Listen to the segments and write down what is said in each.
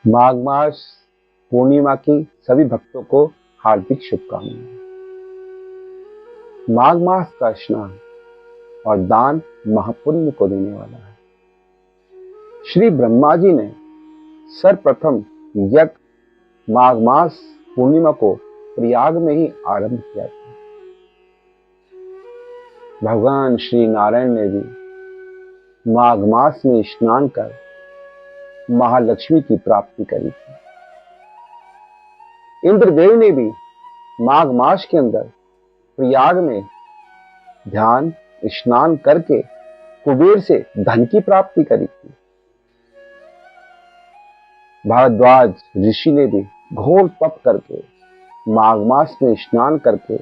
माघ मास पूर्णिमा की सभी भक्तों को हार्दिक शुभकामनाएं। माघ मास का स्नान और दान महापुण्य को देने वाला है। श्री ब्रह्मा जी ने सर्वप्रथम यज्ञ माघ मास पूर्णिमा को प्रयाग में ही आरंभ किया था। भगवान श्री नारायण ने भी माघ मास में स्नान कर महालक्ष्मी की प्राप्ति करी थी। इंद्रदेव ने भी माघ मास के अंदर प्रयाग में ध्यान स्नान करके कुबेर से धन की प्राप्ति करी थी। भारद्वाज ऋषि ने भी घोर तप करके माघ मास में स्नान करके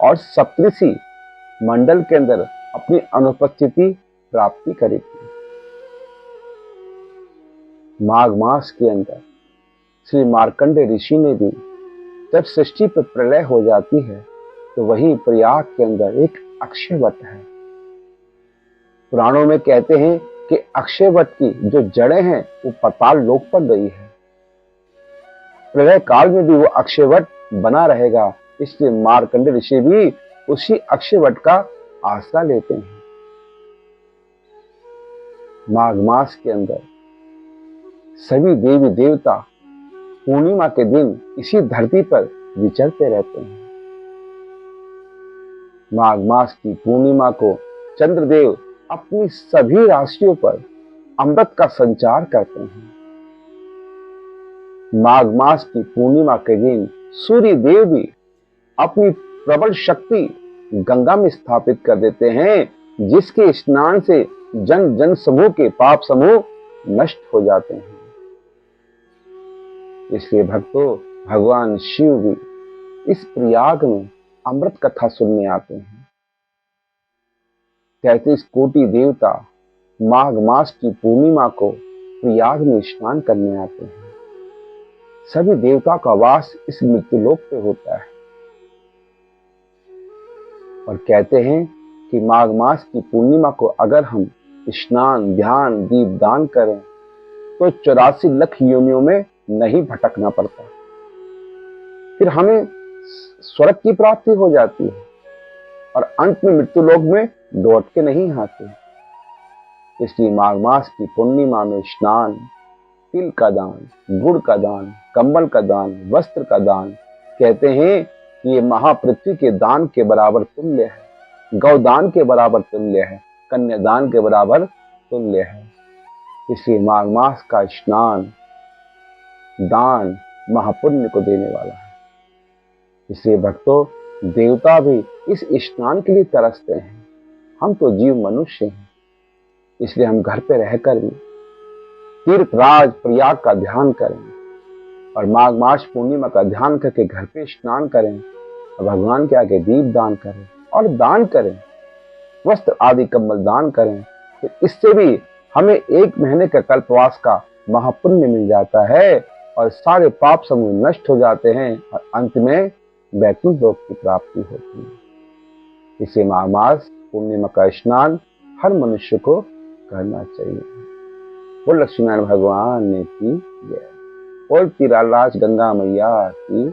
और सप्तऋषि मंडल के अंदर अपनी अनुपस्थिति प्राप्ति करी थी। माघ मास के अंदर श्री मार्कंडे ऋषि ने भी जब सृष्टि पर प्रलय हो जाती है तो वही प्रयाग के अंदर एक अक्षय वट है। पुराणों में कहते हैं कि अक्षय वट की जो जड़ें हैं वो पाताल लोक पर गई है। प्रलय काल में भी वो अक्षय वट बना रहेगा, इसलिए मार्कंडे ऋषि भी उसी अक्षय वट का आसरा लेते हैं। माघ मास के अंदर सभी देवी देवता पूर्णिमा के दिन इसी धरती पर विचरते रहते हैं। माघ मास की पूर्णिमा को चंद्रदेव अपनी सभी राशियों पर अमृत का संचार करते हैं। माघ मास की पूर्णिमा के दिन सूर्य देव भी अपनी प्रबल शक्ति गंगा में स्थापित कर देते हैं, जिसके स्नान से जन जन समूह के पाप समूह नष्ट हो जाते हैं। इसलिए भक्तों, भगवान शिव भी इस प्रयाग में अमृत कथा सुनने आते हैं। 33 कोटि देवता माघ मास की पूर्णिमा को प्रयाग में स्नान करने आते हैं। सभी देवता का वास इस मृत्युलोक पे होता है और कहते हैं कि माघ मास की पूर्णिमा को अगर हम स्नान, ध्यान, दीप दान करें तो 84 लाख योनियों में नहीं भटकना पड़ता, फिर हमें स्वर्ग की प्राप्ति हो जाती है और अंत में मृत्युलोक में लौट के नहीं आते। इसलिए माघ मास की पूर्णिमा में स्नान, तिल का दान, गुड़ का दान, कंबल का दान, वस्त्र का दान, कहते हैं कि ये महापृथ्वी के दान के बराबर तुल्य है, गौदान के बराबर तुल्य है, कन्यादान के बराबर तुल्य है। इसलिए माघ मास का स्नान, दान महापुण्य को देने वाला है। इसलिए भक्तों, देवता भी इस स्नान के लिए तरसते हैं। हम तो जीव मनुष्य हैं, इसलिए हम घर पे रहकर भी तीर्थराज प्रयाग का ध्यान करें और माघ मास पूर्णिमा का ध्यान करके घर पे स्नान करें और भगवान के आगे दीप दान करें और दान करें, वस्त्र आदि कंबल दान करें। तो इससे भी हमें 1 महीने का कल्पवास का महापुण्य मिल जाता है और सारे पाप समूह नष्ट हो जाते हैं और अंत में वैकुंठ लोक की प्राप्ति होती है। इसे माघ मास पूर्णिमा का स्नान हर मनुष्य को करना चाहिए। बोल लक्ष्मीनारायण भगवान की जय। बोल तीरालाज गंगा मैया की